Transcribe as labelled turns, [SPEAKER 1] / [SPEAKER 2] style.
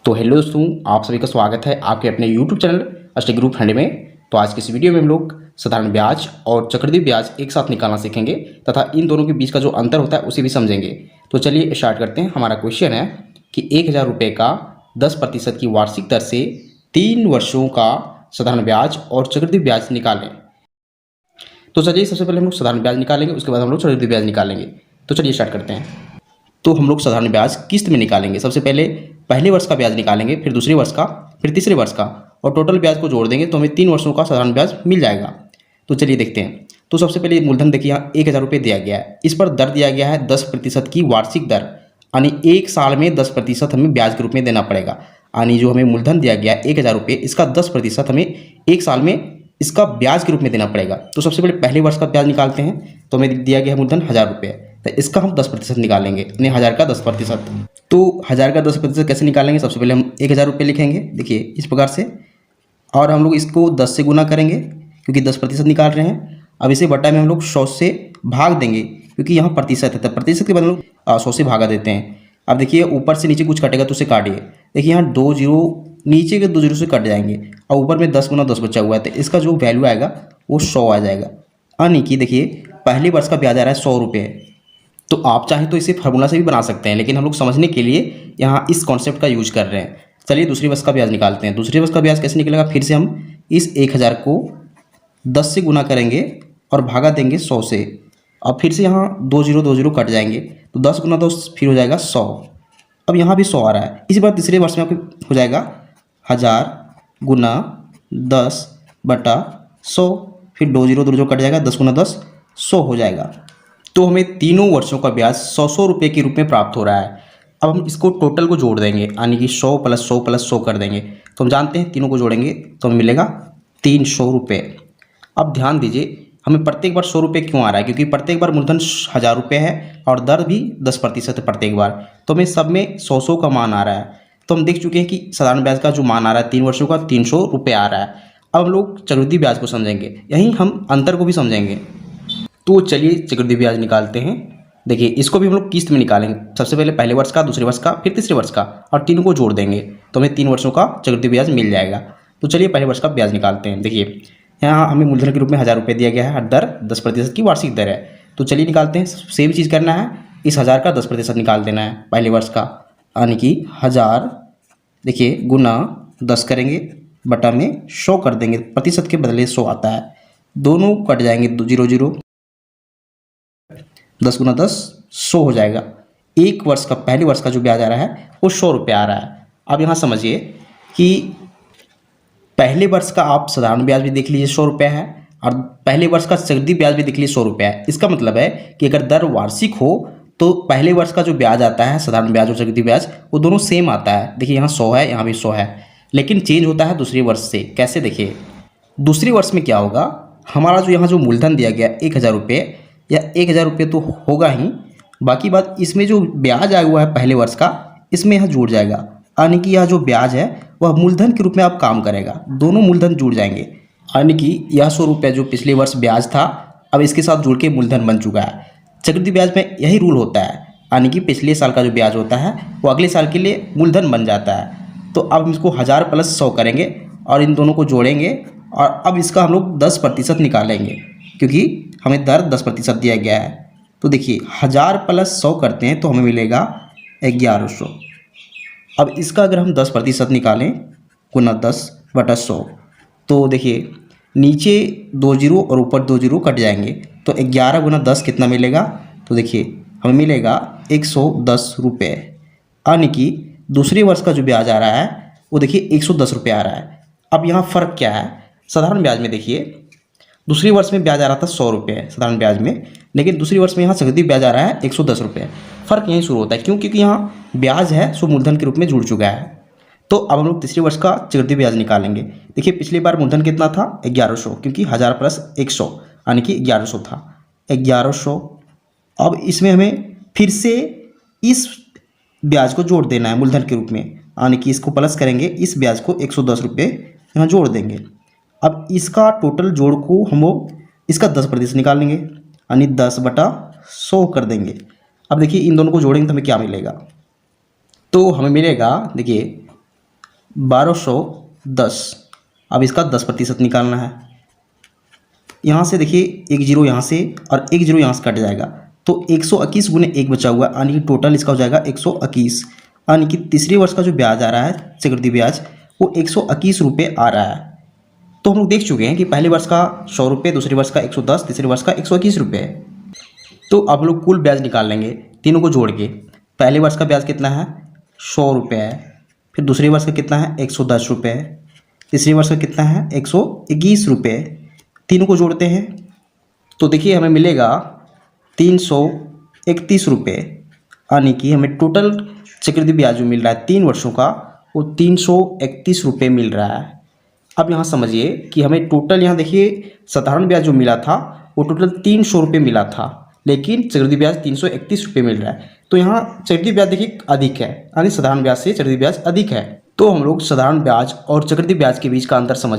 [SPEAKER 1] तो हेलो दोस्तों, आप सभी का स्वागत है आपके अपने YouTube channel study group fund में। तो आज की इस वीडियो में हम लोग साधारण ब्याज और चक्रवृद्धि ब्याज एक साथ निकालना सीखेंगे तथा इन दोनों के बीच का जो अंतर होता है उसे भी समझेंगे। तो चलिए स्टार्ट करते हैं। हमारा क्वेश्चन है कि 1000 रुपये का 10% की वार्षिक दर से 3 वर्षों का साधारण ब्याज और चक्रवृद्धि ब्याज निकालें। तो चलिए सबसे पहले हम लोग साधारण ब्याज निकालेंगे, उसके बाद हम लोग चक्रवृद्धि ब्याज निकालेंगे। तो चलिए स्टार्ट करते हैं। तो हम लोग साधारण ब्याज किस्त में निकालेंगे। सबसे पहले पहले वर्ष का ब्याज निकालेंगे, फिर दूसरे वर्ष का, फिर तीसरे वर्ष का, और टोटल ब्याज को जोड़ देंगे तो हमें 3 वर्षों का साधारण ब्याज मिल जाएगा। तो चलिए देखते हैं। तो सबसे पहले मूलधन देखिए, यहाँ 1000 रुपये दिया गया है, इस पर दर दिया गया है 10% की वार्षिक दर, यानी एक साल में 10% हमें ब्याज के रूप में देना पड़ेगा। यानी जो हमें मूलधन दिया गया है 1000 रुपये, इसका 10% हमें एक साल में इसका ब्याज के रूप में देना पड़ेगा। तो सबसे पहले पहले वर्ष का ब्याज निकालते हैं। तो हमें दिया गया है मूलधन 1000 रुपये, तो इसका हम 10% निकालेंगे, यानी 1000 का 10%। तो 1000 का 10% कैसे निकालेंगे? सबसे पहले हम 1000 रुपये लिखेंगे, देखिए इस प्रकार से, और हम लोग इसको 10 से गुना करेंगे क्योंकि 10% निकाल रहे हैं। अब इसे बटा में हम लोग 100 से भाग देंगे क्योंकि यहाँ प्रतिशत है, तो प्रतिशत के बाद हम लोग 100 से भागा देते हैं। अब देखिए ऊपर से नीचे कुछ कटेगा तो उसे काटिए। देखिए यहाँ 2 जीरो, नीचे के 2 जीरो से कट जाएंगे और ऊपर में 10 गुना 10 बचा हुआ है, तो इसका जो वैल्यू आएगा वो 100 आ जाएगा। यानी कि देखिए पहले वर्ष का ब्याज आ रहा है 100 रुपये। तो आप चाहें तो इसे फार्मूला से भी बना सकते हैं, लेकिन हम लोग समझने के लिए यहाँ इस कॉन्सेप्ट का यूज कर रहे हैं। चलिए दूसरी वर्ष का ब्याज निकालते हैं। दूसरे वर्ष का ब्याज कैसे निकलेगा? फिर से हम इस 1000 को 10 से गुना करेंगे और भागा देंगे 100 से। अब फिर से यहाँ 2 जीरो कट जाएंगे, तो 10 गुना 10 फिर हो जाएगा 100। अब यहाँ भी 100 आ रहा है। इसी बार तीसरे वर्ष में आपको हो जाएगा 1000 गुना 10 बटा 100, फिर 2 जीरो कट जाएगा, 10 गुना 10 100 हो जाएगा। तो हमें तीनों वर्षों का ब्याज 100 रुपये के रूप में प्राप्त हो रहा है। अब हम इसको टोटल को जोड़ देंगे, यानी कि 100 + 100 + 100 कर देंगे। तो हम जानते हैं तीनों को जोड़ेंगे तो हमें मिलेगा 300 रुपये। अब ध्यान दीजिए, हमें प्रत्येक बार 100 रुपये क्यों आ रहा है? क्योंकि प्रत्येक बार मूलधन 1000 रुपये है और दर भी 10% है प्रत्येक बार, तो हमें सब में 100 का मान आ रहा है। तो हम देख चुके हैं कि साधारण ब्याज का जो मान आ रहा है 3 वर्षों का 300 रुपये आ रहा है। अब हम लोग चक्रवृद्धि ब्याज को समझेंगे, यहीं हम अंतर को भी समझेंगे। तो चलिए चक्रवृद्धि ब्याज निकालते हैं। देखिए इसको भी हम लोग किस्त में निकालेंगे। सबसे पहले पहले वर्ष का, दूसरे वर्ष का, फिर तीसरे वर्ष का, और तीनों को जोड़ देंगे तो हमें 3 वर्षों का चक्रवृद्धि ब्याज मिल जाएगा। तो चलिए पहले वर्ष का ब्याज निकालते हैं। देखिए यहाँ हमें मूलधन के रूप में 1000 रुपये दिया गया है, दर 10% की वार्षिक दर है। तो चलिए निकालते हैं। सेम चीज़ करना है, इस 1000 का 10% निकाल देना है पहले वर्ष का, यानी कि 1000 देखिए गुना 10 करेंगे, बटा में 100 कर देंगे, प्रतिशत के बदले 100 आता है, दोनों कट जाएंगे 2 जीरो, 10 गुना 10 100 हो जाएगा। एक वर्ष का, पहले वर्ष का जो ब्याज आ रहा है वो 100 रुपये आ रहा है। अब यहाँ समझिए कि पहले वर्ष का आप साधारण ब्याज भी देख लीजिए 100 रुपये है, और पहले वर्ष का चक्रवृद्धि ब्याज भी देख लीजिए 100 रुपये है। इसका मतलब है कि अगर दर वार्षिक हो तो पहले वर्ष का जो ब्याज आता है साधारण ब्याज और चक्रवृद्धि ब्याज वो दोनों सेम आता है। देखिए यहाँ 100 है, यहाँ भी 100 है, लेकिन चेंज होता है दूसरे वर्ष से। कैसे? देखिए दूसरे वर्ष में क्या होगा, हमारा जो यहाँ जो मूलधन दिया गया 1000 रुपये, या 1000 रुपये तो होगा ही, बाकी बात इसमें जो ब्याज आया हुआ है पहले वर्ष का, इसमें यहाँ जुड़ जाएगा, यानी कि यह जो ब्याज है वह मूलधन के रूप में अब काम करेगा, दोनों मूलधन जुड़ जाएंगे। यानी कि यह 100 रुपये जो पिछले वर्ष ब्याज था अब इसके साथ जुड़ के मूलधन बन चुका है। चक्रवृद्धि ब्याज में यही रूल होता है, यानी कि पिछले साल का जो ब्याज होता है वो अगले साल के लिए मूलधन बन जाता है। तो अब हम इसको 1000 + 100 करेंगे और इन दोनों को जोड़ेंगे, और अब इसका हम लोग 10% निकालेंगे क्योंकि हमें दर 10% दिया गया है। तो देखिए 1000 + 100 करते हैं तो हमें मिलेगा 1100। अब इसका अगर हम 10% निकालें, गुना 10 बटा 100, तो देखिए नीचे 2 जीरो और ऊपर 2 जीरो कट जाएंगे, तो 11 गुना 10 कितना मिलेगा? तो देखिए हमें मिलेगा 110 रुपये। यानी कि दूसरे वर्ष का जो ब्याज आ रहा है वो देखिए 110 रुपये आ रहा है। अब यहाँ फ़र्क क्या है? साधारण ब्याज में देखिए दूसरे वर्ष में ब्याज आ रहा था 100 रुपये साधारण ब्याज में, लेकिन दूसरे वर्ष में यहाँ चक्रवृद्धि ब्याज आ रहा है 110 रुपये। फ़र्क यहीं शुरू होता है, क्यों? क्योंकि यहाँ ब्याज है सो मूलधन के रूप में जुड़ चुका है। तो अब हम लोग तीसरे वर्ष का चक्रवृद्धि ब्याज निकालेंगे। देखिए पिछली बार मूलधन कितना था? 1100, क्योंकि 1000 + 100 यानी कि 1100 था, 1100। अब इसमें हमें फिर से इस ब्याज को जोड़ देना है मूलधन के रूप में, यानी कि इसको प्लस करेंगे, इस ब्याज को 110 रुपये यहाँ जोड़ देंगे। अब इसका टोटल जोड़ को हम लोग इसका 10% निकालेंगे, यानी 10 बटा 100 कर देंगे। अब देखिए इन दोनों को जोड़ेंगे तो हमें क्या मिलेगा? तो हमें मिलेगा, देखिए 1210। अब इसका 10% निकालना है। यहाँ से देखिए एक जीरो यहाँ से और एक जीरो यहाँ से कट जाएगा, तो 121 गुने 1 बचा हुआ, यानी कि टोटल इसका हो जाएगा 121। यानी कि तीसरे वर्ष का जो ब्याज आ रहा है चक्रवृद्धि ब्याज वो 121 रुपये आ रहा है। तो हम लोग देख चुके हैं कि पहले वर्ष का 100 रुपये, दूसरे वर्ष का 110, तीसरे वर्ष का 121 रुपये। तो अब लोग कुल ब्याज निकाल लेंगे तीनों को जोड़ के। पहले वर्ष का ब्याज कितना है 100 रुपये है, फिर दूसरे वर्ष का कितना है 110 रुपये, तीसरे वर्ष का कितना है 121 रुपये। तीनों को जोड़ते हैं तो देखिए हमें मिलेगा 331 रुपये, यानी कि हमें टोटल चक्रवृद्धि ब्याज जो मिल रहा है 3 वर्षों का वो 331 रुपये मिल रहा है। अब यहाँ समझिए कि हमें टोटल यहाँ देखिए साधारण ब्याज जो मिला था वो टोटल 300 रुपये मिला था, लेकिन चक्रवृद्धि ब्याज 331 रुपये मिल रहा है। तो यहाँ चक्रवृद्धि ब्याज देखिए अधिक है, यानी साधारण ब्याज से चक्रवृद्धि ब्याज अधिक है। तो हम लोग साधारण ब्याज और चक्रवृद्धि ब्याज के बीच का अंतर समझ